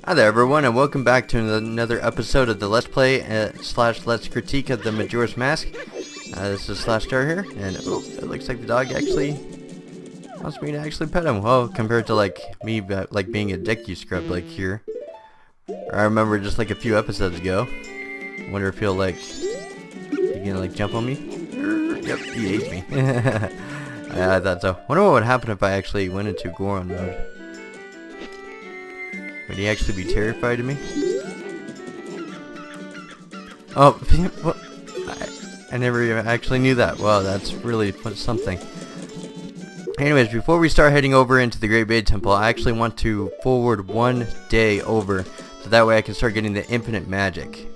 Hi there everyone, and welcome back to another episode of the Let's Play slash Let's Critique of the Majora's Mask. This is Slash Star here, and it looks like the dog actually wants me to actually pet him. Well, compared to like me like being a dick you scrub like here. I remember just like a few episodes ago. Wonder if he'll like gonna like jump on me. Yep, he ate me. I thought so. Wonder what would happen if I actually went into Goron mode. Would he actually be terrified of me? Oh, what? I never even actually knew that. Wow, that's really something. Anyways, before we start heading over into the Great Bay Temple, I actually want to forward one day over, so that way I can start getting the infinite magic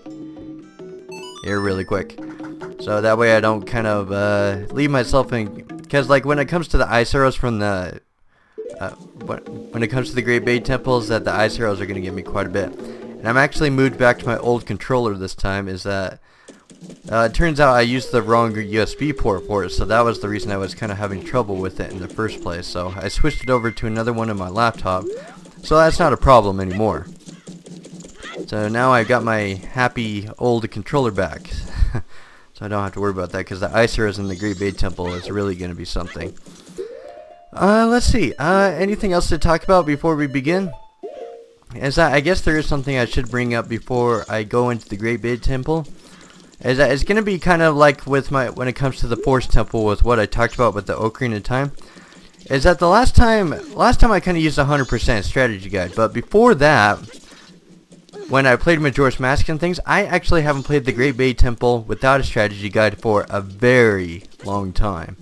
here really quick. So that way I don't kind of leave myself in, because like when it comes to the ice arrows from the when it comes to the Great Bay Temples, that the ice arrows are going to give me quite a bit. And I'm actually moved back to my old controller this time, is that it turns out I used the wrong USB port for it, so that was the reason I was kind of having trouble with it in the first place. So I switched it over to another one on my laptop, so that's not a problem anymore. So now I've got my happy old controller back. So I don't have to worry about that, because the ice arrows in the Great Bay Temple is really going to be something. Let's see, anything else to talk about before we begin? I guess there is something I should bring up before I go into the Great Bay Temple. Is that it's going to be kind of like with when it comes to the Forest Temple with what I talked about with the Ocarina of Time. Is that the last time I kind of used 100% strategy guide, but before that, when I played Majora's Mask and things, I actually haven't played the Great Bay Temple without a strategy guide for a very long time.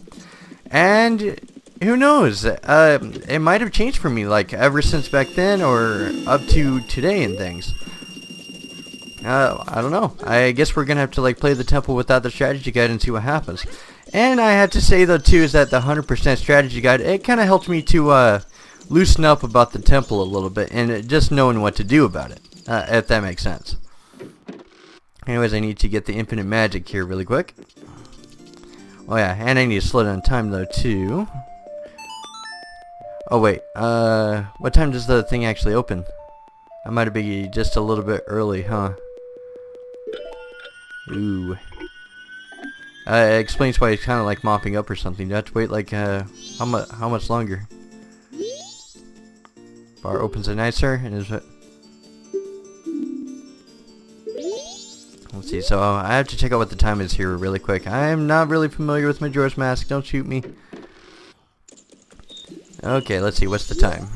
And who knows? It might have changed for me, like ever since back then, or up to today and things. I don't know. I guess we're gonna have to like play the temple without the strategy guide and see what happens. And I have to say though too is that the 100% strategy guide, it kind of helped me to loosen up about the temple a little bit and just knowing what to do about it, if that makes sense. Anyways, I need to get the infinite magic here really quick. Oh yeah, and I need to slow down time though too. Oh wait, what time does the thing actually open? I might be just a little bit early, huh? Ooh. It explains why he's kind of like mopping up or something. You have to wait like, how much longer? Bar opens it nicer, and is it? Let's see, so I have to check out what the time is here really quick. I am not really familiar with Majora's Mask, don't shoot me. Okay, let's see, what's the time?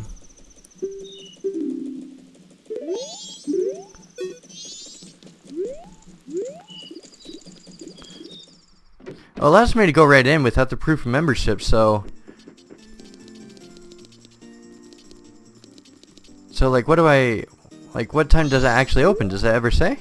Well, it allows me to go right in without the proof of membership, so like what do I, like what time does it actually open? Does it ever say?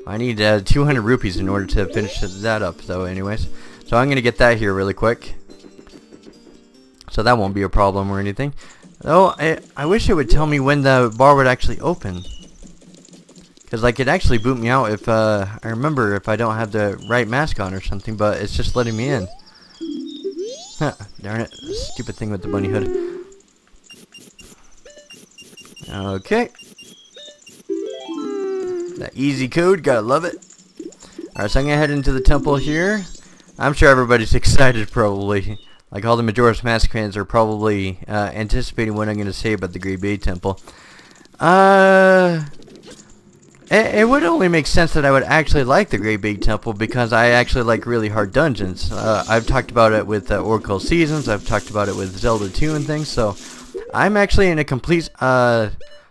I need 200 rupees in order to finish that up, though, anyways. So I'm going to get that here really quick. So that won't be a problem or anything. Though, I wish it would tell me when the bar would actually open. Because, like, it actually boot me out if, I remember if I don't have the right mask on or something, but it's just letting me in. Huh, darn it. Stupid thing with the bunny hood. Okay. That easy code, gotta love it. Alright, so I'm gonna head into the temple here. I'm sure everybody's excited probably. Like all the Majora's Mask fans are probably anticipating what I'm gonna say about the Great Bay Temple. It would only make sense that I would actually like the Great Bay Temple because I actually like really hard dungeons. I've talked about it with Oracle Seasons, I've talked about it with Zelda 2 and things, so I'm actually in a complete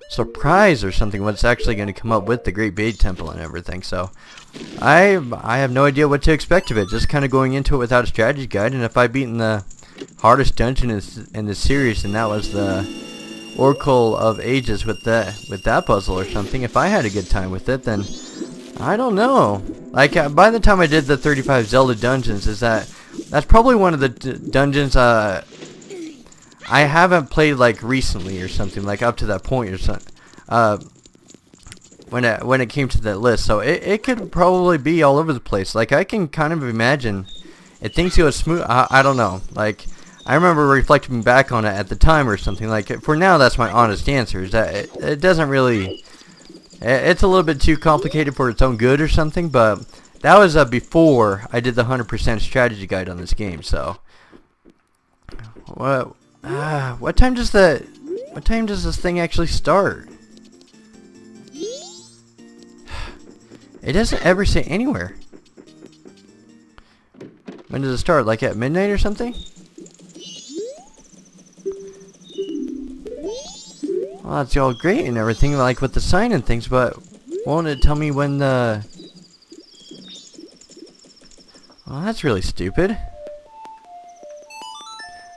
surprise or something what's actually going to come up with the Great Bay Temple and everything. So I have no idea what to expect of it, just kind of going into it without a strategy guide. And if I beaten the hardest dungeon in the series, and that was the Oracle of Ages with that puzzle or something, if I had a good time with it, then I don't know. Like by the time I did the 35 Zelda dungeons, that's probably one of the dungeons I haven't played like recently or something, like up to that point or something. when it came to that list. So it could probably be all over the place. Like, I can kind of imagine if things go smooth. I don't know. Like, I remember reflecting back on it at the time or something. Like, for now, that's my honest answer. Is that it doesn't really. It's a little bit too complicated for its own good or something. But that was before I did the 100% strategy guide on this game. So what time does this thing actually start? It doesn't ever say anywhere. When does it start? Like at midnight or something? Well, that's all great and everything, like with the sign and things, but won't it tell me when the... Well, that's really stupid.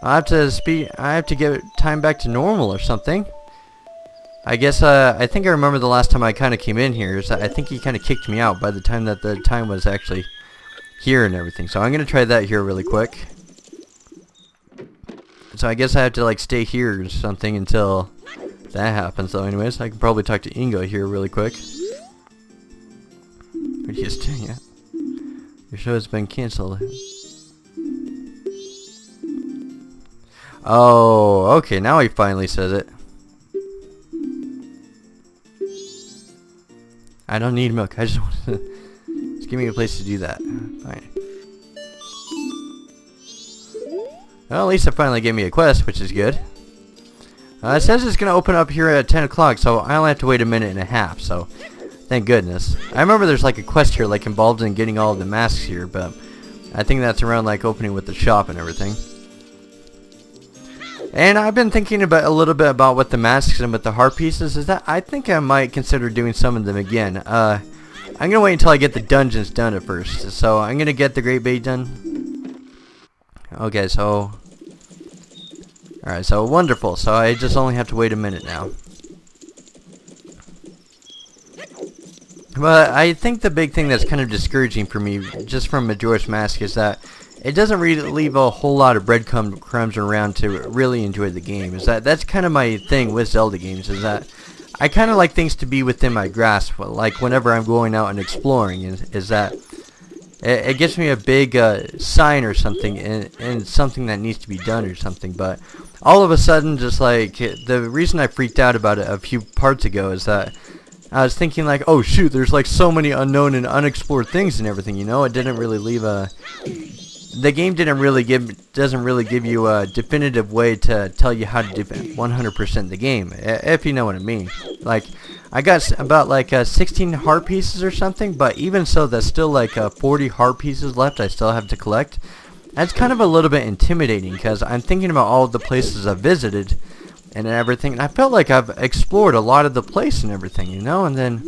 I have to get time back to normal or something. I guess, I think I remember the last time I kind of came in here, is that I think he kind of kicked me out by the time that the time was actually here and everything. So I'm going to try that here really quick. So I guess I have to, like, stay here or something until that happens. So anyways, I can probably talk to Ingo here really quick. What are you just doing? Your show has been cancelled. Oh, okay, now he finally says it. I don't need milk. I just want to... Just give me a place to do that. Fine. Well, at least it finally gave me a quest, which is good. It says it's going to open up here at 10 o'clock, so I only have to wait a minute and a half, so... Thank goodness. I remember there's like a quest here, like involved in getting all of the masks here, but... I think that's around like opening with the shop and everything. And I've been thinking about a little bit about what the masks and with the heart pieces is that I think I might consider doing some of them again. I'm gonna wait until I get the dungeons done at first. So I'm gonna get the Great Bay done. Okay, so alright, so wonderful. So I just only have to wait a minute now. But I think the big thing that's kind of discouraging for me, just from Majora's Mask, is that it doesn't really leave a whole lot of breadcrumbs around to really enjoy the game. That's kind of my thing with Zelda games, is that I kind of like things to be within my grasp. Like whenever I'm going out and exploring, is that it gives me a big sign or something, and something that needs to be done or something. But all of a sudden, just like the reason I freaked out about it a few parts ago is that I was thinking like, oh shoot, there's like so many unknown and unexplored things and everything. You know, it didn't really leave a... The game doesn't really give you a definitive way to tell you how to do 100% the game, if you know what I mean. Like, I got about like 16 heart pieces or something, but even so, that's still like 40 heart pieces left I still have to collect. That's kind of a little bit intimidating, because I'm thinking about all of the places I've visited and everything, and I felt like I've explored a lot of the place and everything, you know, and then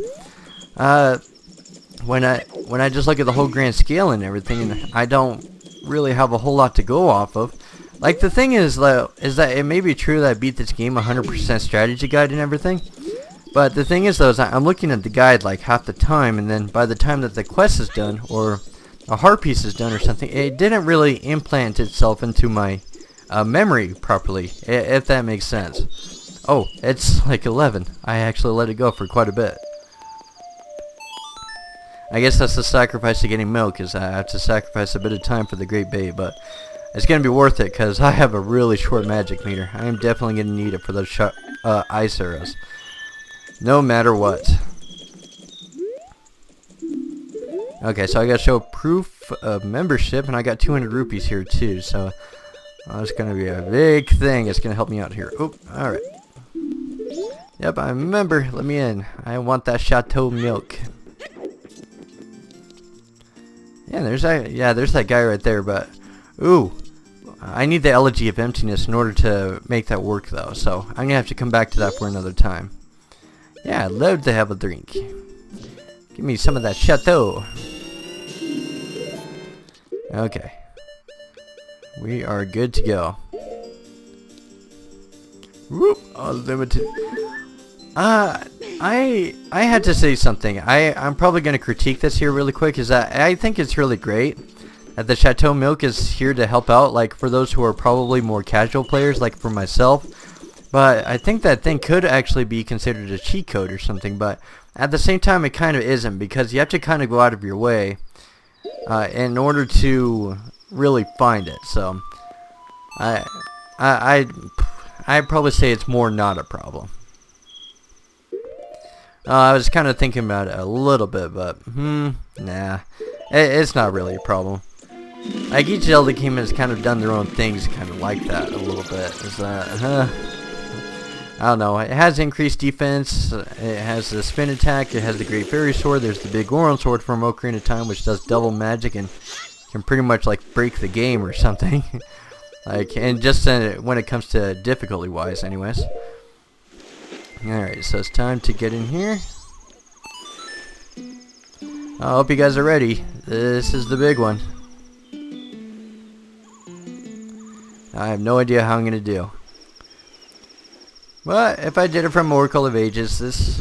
when I just look at the whole grand scale and everything, and I don't really have a whole lot to go off of. Like, the thing is that it may be true that I beat this game 100% strategy guide and everything, but the thing is though, is that I'm looking at the guide like half the time, and then by the time that the quest is done or a heart piece is done or something, it didn't really implant itself into my memory properly, if that makes sense. Oh, it's like 11. I actually let it go for quite a bit. I guess that's the sacrifice of getting milk, is I have to sacrifice a bit of time for the Great Bay, but it's going to be worth it, because I have a really short magic meter. I am definitely going to need it for those ice arrows, no matter what. Okay, so I got to show proof of membership, and I got 200 rupees here too, so that's going to be a big thing. It's going to help me out here. Oh, alright. Yep, I'm a member. Let me in. I want that chateau milk. Yeah, there's that guy right there, but ooh, I need the Elegy of Emptiness in order to make that work though, so I'm gonna have to come back to that for another time. Yeah, I'd love to have a drink. Give me some of that chateau. Okay. We are good to go. Whoop, unlimited. I had to say something. I'm probably going to critique this here really quick, is that I think it's really great that the Chateau Milk is here to help out, like for those who are probably more casual players, like for myself. But I think that thing could actually be considered a cheat code or something, but at the same time it kind of isn't, because you have to kind of go out of your way in order to really find it. So I'd probably say it's more not a problem. I was kind of thinking about it a little bit, but nah, it's not really a problem. Like, each Zelda game has kind of done their own things kind of like that a little bit. Is that, I don't know, it has increased defense, it has the spin attack, it has the Great Fairy Sword, there's the Big Goron Sword from Ocarina of Time, which does double magic and can pretty much like break the game or something. Like, and just when it comes to difficulty wise anyways. Alright, so it's time to get in here. I hope you guys are ready. This is the big one. I have no idea how I'm going to do. But if I did it from Oracle of Ages, this...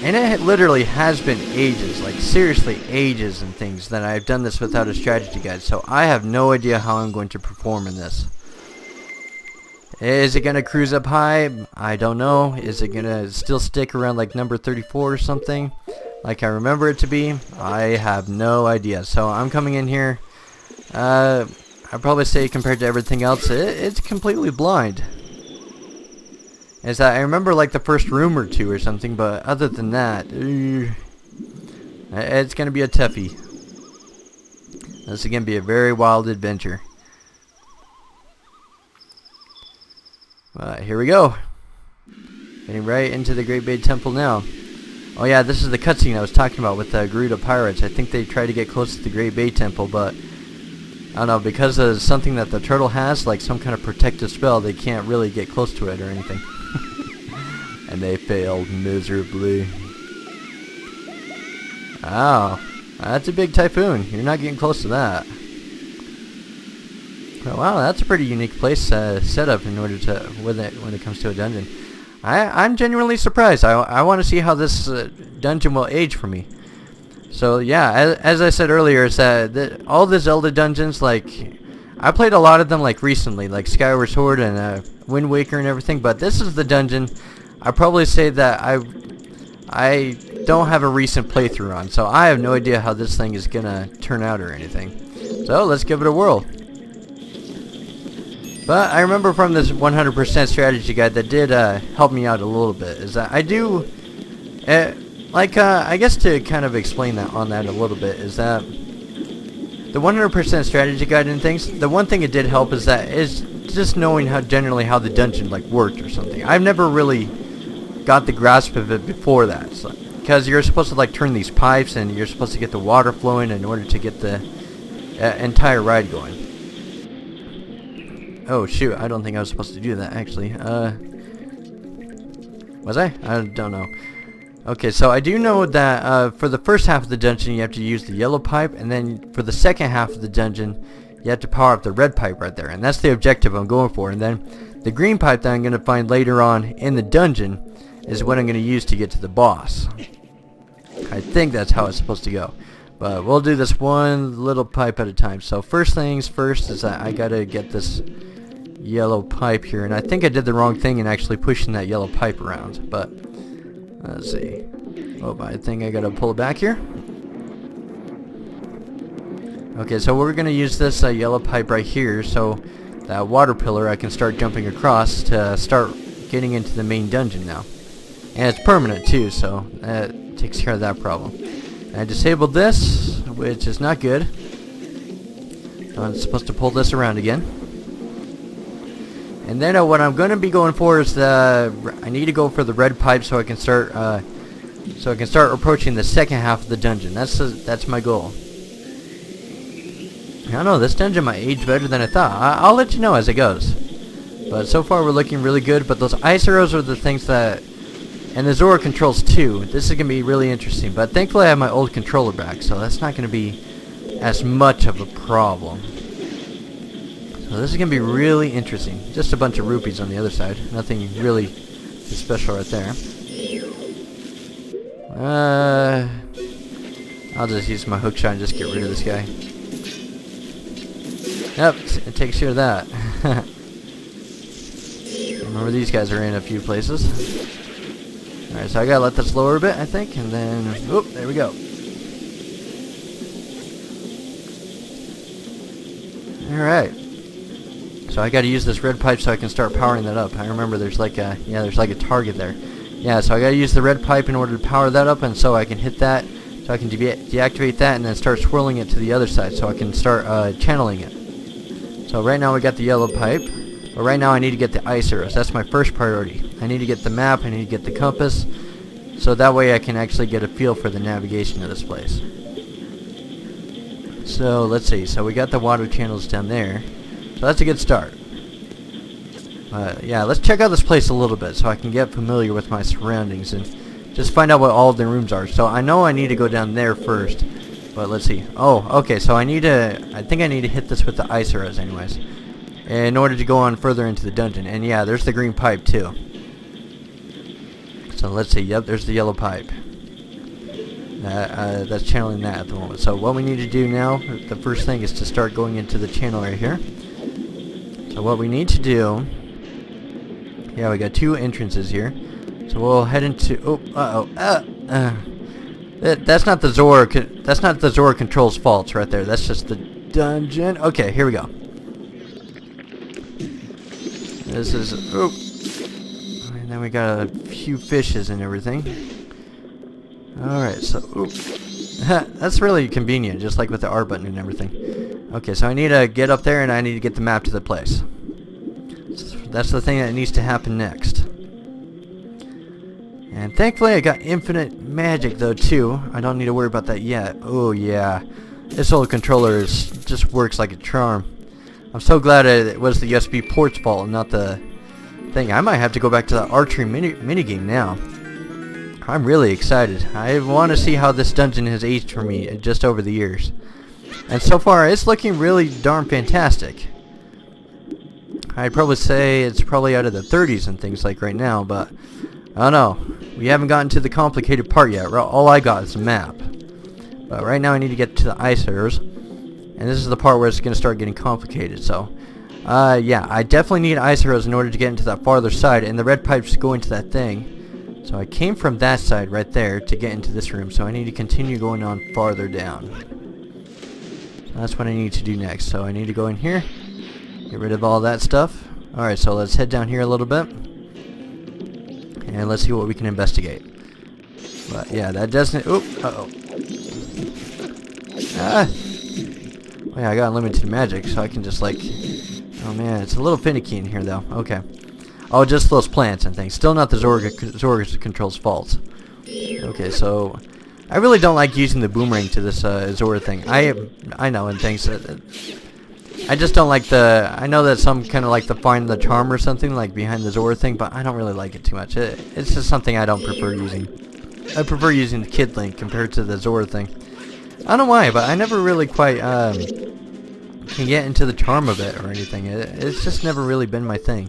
and it literally has been ages, like seriously ages and things, that I've done this without a strategy guide. So I have no idea how I'm going to perform in this. Is it going to cruise up high? I don't know. Is it going to still stick around like number 34 or something, like I remember it to be? I have no idea. So I'm coming in here. I'd probably say compared to everything else, it's completely blind. Is that I remember like the first room or two or something, but other than that, it's going to be a toughie. This is going to be a very wild adventure. Here we go. Getting right into the Great Bay Temple now. Oh yeah, this is the cutscene I was talking about with the Gerudo Pirates. I think they tried to get close to the Great Bay Temple, but I don't know, because of something that the turtle has, like some kind of protective spell, they can't really get close to it or anything. And they failed miserably. Oh, that's a big typhoon. You're not getting close to that. Oh, wow, that's a pretty unique place set up in order to when it comes to a dungeon. I'm genuinely surprised. I want to see how this dungeon will age for me. So yeah, as I said earlier, it's all the Zelda dungeons, like I played a lot of them like recently, like Skyward Sword and Wind Waker and everything. But this is the dungeon I probably say that I don't have a recent playthrough on, so I have no idea how this thing is gonna turn out or anything. So let's give it a whirl. But I remember from this 100% strategy guide that did help me out a little bit, is that I do, I guess to kind of explain that on that a little bit, is that the 100% strategy guide and things, the one thing it did help is that is just knowing how generally how the dungeon like worked or something. I've never really got the grasp of it before that, so, because you're supposed to like turn these pipes and you're supposed to get the water flowing in order to get the entire ride going. Oh shoot, I don't think I was supposed to do that actually. Was I? I don't know. Okay, so I do know that for the first half of the dungeon you have to use the yellow pipe, and then for the second half of the dungeon you have to power up the red pipe right there, and that's the objective I'm going for. And then the green pipe that I'm going to find later on in the dungeon is what I'm going to use to get to the boss. I think that's how it's supposed to go. But we'll do this one little pipe at a time. So first things first is that I got to get this yellow pipe here, and I think I did the wrong thing in actually pushing that yellow pipe around, but let's see. Oh, I think I gotta pull it back here. Okay, so we're gonna use this yellow pipe right here, so that water pillar I can start jumping across to start getting into the main dungeon now. And it's permanent too, so that takes care of that problem. I disabled this, which is not good. I'm supposed to pull this around again. And then what I'm going to be going for is I need to go for the red pipe so I can start approaching the second half of the dungeon. That's my goal. I don't know, this dungeon might age better than I thought. I'll let you know as it goes. But so far we're looking really good. But those ice arrows are the things that, and the Zora controls too. This is going to be really interesting. But thankfully I have my old controller back, so that's not going to be as much of a problem. So this is going to be really interesting. Just a bunch of rupees on the other side. Nothing really special right there. I'll just use my hook shot and just get rid of this guy. Yep, it takes care of that. Remember, these guys are in a few places. Alright, so I gotta let this lower a bit, I think, and then, oop, there we go. Alright. So I gotta use this red pipe so I can start powering that up. I remember there's like a, yeah, there's like a target there. Yeah, so I gotta use the red pipe in order to power that up, and so I can hit that, so I can deactivate that, and then start swirling it to the other side, so I can start channeling it. So right now we got the yellow pipe, but right now I need to get the ice arrows. That's my first priority. I need to get the map, I need to get the compass, so that way I can actually get a feel for the navigation of this place. So let's see, so we got the water channels down there, so that's a good start. Yeah, let's check out this place a little bit so I can get familiar with my surroundings and just find out what all of the rooms are. So I know I need to go down there first, but let's see. Oh, okay, so I think I need to hit this with the ice arrows anyways, in order to go on further into the dungeon. And yeah, there's the green pipe too. So let's see, yep, there's the yellow pipe. That's channeling that at the moment. So what we need to do now, the first thing is to start going into the channel right here. So what we need to do, yeah, we got two entrances here. So we'll head into, that's not the Zora controls faults right there. That's just the dungeon. Okay, here we go. This is, and then we got a few fishes and everything. Alright, so, that's really convenient, just like with the R button and everything. Okay, so I need to get up there and I need to get the map to the place. So that's the thing that needs to happen next. And thankfully I got infinite magic though too. I don't need to worry about that yet. Oh yeah, this old controller just works like a charm. I'm so glad it was the USB port's fault and not the thing. I might have to go back to the archery minigame now. I'm really excited. I want to see how this dungeon has aged for me just over the years. And so far, it's looking really darn fantastic. I'd probably say it's probably out of the 30s and things like right now, but I don't know. We haven't gotten to the complicated part yet. All I got is a map. But right now I need to get to the ice arrows. And this is the part where it's going to start getting complicated. So, yeah, I definitely need ice arrows in order to get into that farther side. And the red pipes go into that thing. So I came from that side right there to get into this room, so I need to continue going on farther down. So that's what I need to do next. So I need to go in here, get rid of all that stuff. Alright, so let's head down here a little bit, and let's see what we can investigate. But yeah, that doesn't, oop, uh-oh. Ah! Well, yeah, I got unlimited magic, so I can just like, oh man, it's a little finicky in here though. Okay. Oh, just those plants and things. Still not the Zora controls faults. Okay, so I really don't like using the boomerang to this Zora thing. I know and things. I just don't like the. I know that some kind of like the find the charm or something like behind the Zora thing, but I don't really like it too much. It's just something I don't prefer using. I prefer using the Kid Link compared to the Zora thing. I don't know why, but I never really quite can get into the charm of it or anything. It's just never really been my thing.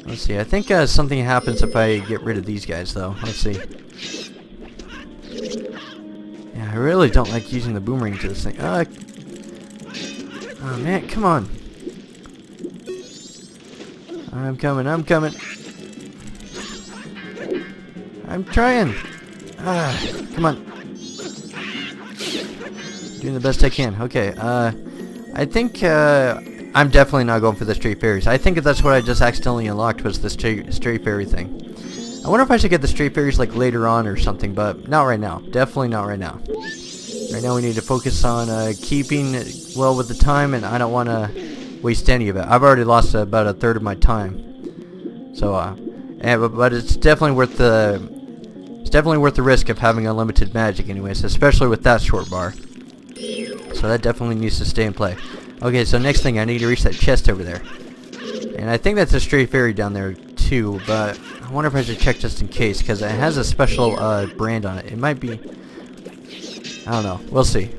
Let's see, I think something happens if I get rid of these guys, though. Let's see. Yeah, I really don't like using the boomerang to this thing. Oh, man, come on. I'm coming. I'm trying. Come on. Doing the best I can. Okay, I think, I'm definitely not going for the stray fairies. I think that's what I just accidentally unlocked was the stray fairy thing. I wonder if I should get the stray fairies like later on or something, but not right now. Definitely not right now. Right now we need to focus on keeping well with the time, and I don't want to waste any of it. I've already lost about a third of my time. So, but it's definitely worth the risk of having unlimited magic, anyways, especially with that short bar. So that definitely needs to stay in play. Okay, so next thing, I need to reach that chest over there. And I think that's a stray fairy down there too, but I wonder if I should check just in case, because it has a special brand on it. It might be, I don't know, we'll see.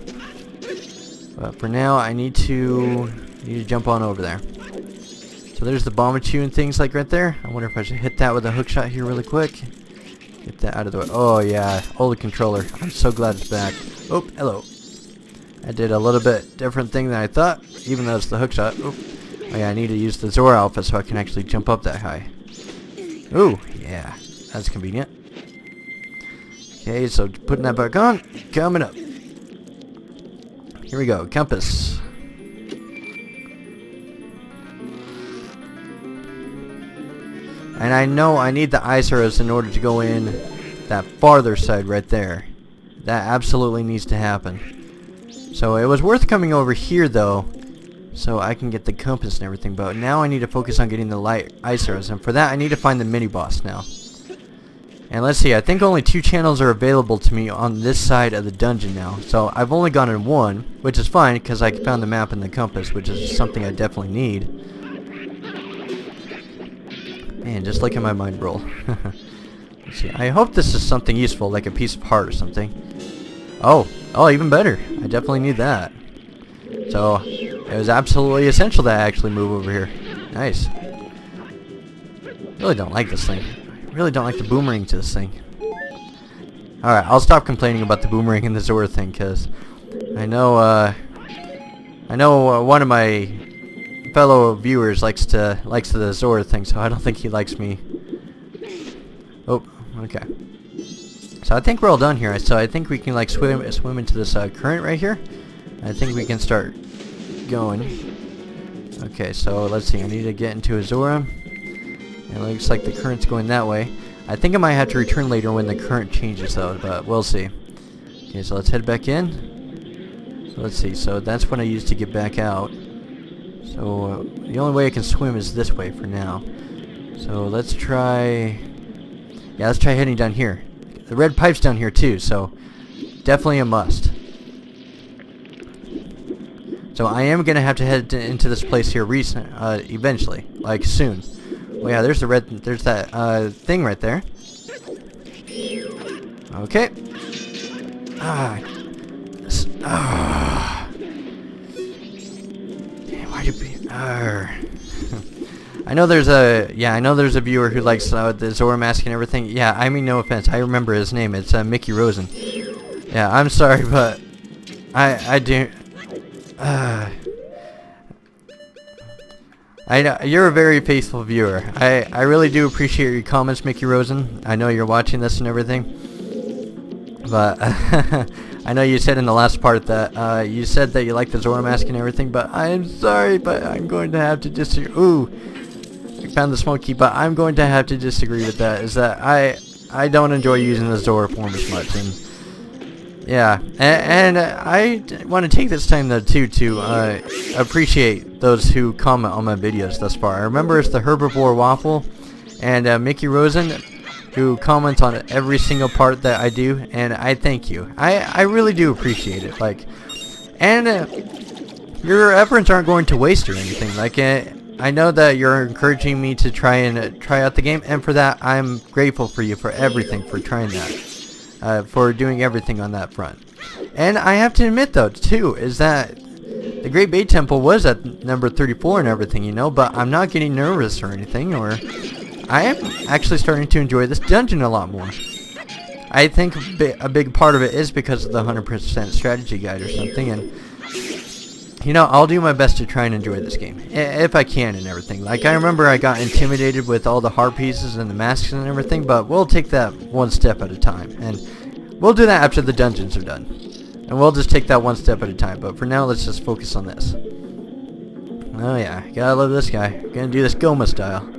But for now, I need to jump on over there. So there's the Bombachoo and things like right there. I wonder if I should hit that with a hook shot here really quick. Get that out of the way. Oh yeah, old controller. I'm so glad it's back. Oh, hello. I did a little bit different thing than I thought, even though it's the hook shot. Oh yeah, I need to use the Zora Alpha so I can actually jump up that high. Ooh, yeah. That's convenient. Okay, so putting that back on. Coming up. Here we go. Compass. And I know I need the ice arrows in order to go in that farther side right there. That absolutely needs to happen. So it was worth coming over here though, so I can get the compass and everything. But now I need to focus on getting the light ice arrows, and for that I need to find the mini boss now. And let's see, I think only 2 channels are available to me on this side of the dungeon now. So I've only gone in 1, which is fine because I found the map and the compass, which is something I definitely need. Man, just look at my mind roll. Let's see, I hope this is something useful, like a piece of heart or something. Oh, even better. I definitely need that. So, it was absolutely essential that I actually move over here. Nice. Really don't like this thing. I really don't like the boomerang to this thing. Alright, I'll stop complaining about the boomerang and the Zora thing, because I know one of my fellow viewers likes the Zora thing, so I don't think he likes me. Oh, okay. So I think we're all done here. So I think we can like swim into this current right here. I think we can start going. Okay, so let's see. I need to get into Azora. It looks like the current's going that way. I think I might have to return later when the current changes though, but we'll see. Okay, so let's head back in. So let's see. So that's what I used to get back out. So the only way I can swim is this way for now. So let's try... Yeah, let's try heading down here. The red pipe's down here too, so definitely a must. So I am gonna have to head into this place here eventually, like soon. Oh yeah, there's that thing right there. Okay. Damn, why'd you be? I know there's a viewer who likes the Zora mask and everything. Yeah, I mean no offense. I remember his name. It's Mickey Rosen. Yeah, I'm sorry, but I do. I know you're a very faithful viewer. I really do appreciate your comments, Mickey Rosen. I know you're watching this and everything, but I know you said in the last part that you said that you like the Zora mask and everything. But I'm sorry, but I'm going to have to disagree. Ooh. Found the smoke key, but I'm going to have to disagree with that. Is that I don't enjoy using the Zora form as much, and yeah, and I want to take this time though too to appreciate those who comment on my videos thus far. I remember it's the Herbivore Waffle and Mickey Rosen who comments on every single part that I do, and I thank you. I really do appreciate it. Like, and your efforts aren't going to waste or anything. Like. I know that you're encouraging me to try out the game, and for that I'm grateful for you for everything, for trying that, for doing everything on that front. And I have to admit though too is that the Great Bay Temple was at number 34 and everything, you know, but I'm not getting nervous or anything, or I am actually starting to enjoy this dungeon a lot more. I think a big part of it is because of the 100% strategy guide or something, and you know, I'll do my best to try and enjoy this game, if I can and everything. Like, I remember I got intimidated with all the heart pieces and the masks and everything, but we'll take that one step at a time. And we'll do that after the dungeons are done. And we'll just take that one step at a time, but for now, let's just focus on this. Oh yeah, gotta love this guy. Gonna do this Goma style.